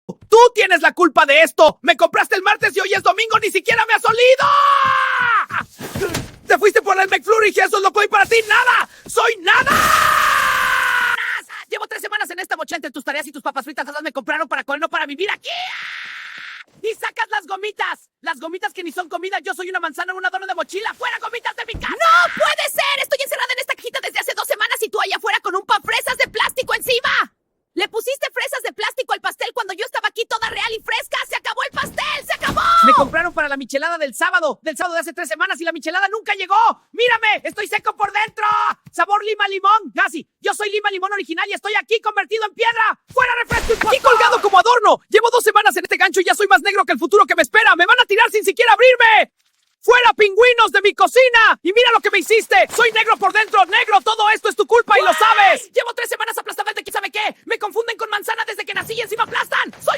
Tú tienes la culpa de esto. Me compraste el martes y hoy es domingo. Ni siquiera me has olido. Te fuiste por el McFlurry y eso es lo que hay para ti. ¡Nada! ¡Soy nada! Llevo 3 semanas en esta mochila entre tus tareas y tus papas fritas. Esas me compraron para comer, no para vivir aquí. Y sacas las gomitas. Las gomitas que ni son comida. Yo soy una manzana en un adorno de mochila. ¡Fuera, gomitas de mi casa! ¡No puede ser! Estoy encerrada en esta cajita desde hace 2 semanas y tú allá afuera con un pan fresas de plástico encima. Le pusiste fresas de plástico al pastel cuando yo estaba aquí toda real y fresca. ¡Se acabó el pastel! ¡Se acabó! Me compraron para la michelada del sábado de hace 3 semanas y la michelada nunca llegó. ¡Mírame! ¡Estoy seco por dentro! ¡Sabor lima-limón! Casi. Yo soy lima-limón original y estoy aquí convertido en piedra. ¡Fuera refresco! ¡Aquí colgado como adorno! Llevo 2 semanas en este gancho y ya soy más negro que el futuro que me espera. ¡Me van a tirar sin siquiera abrirme! ¡Fuera, pingüinos de mi cocina! ¡Y mira lo que me hiciste! ¡Soy negro por dentro! ¡Negro! ¡Todo esto es tu culpa y lo sabes! Llevo 3 semanas aplastada de quién sabe qué. Me confunden con manzana desde que nací y encima aplastan. ¡Soy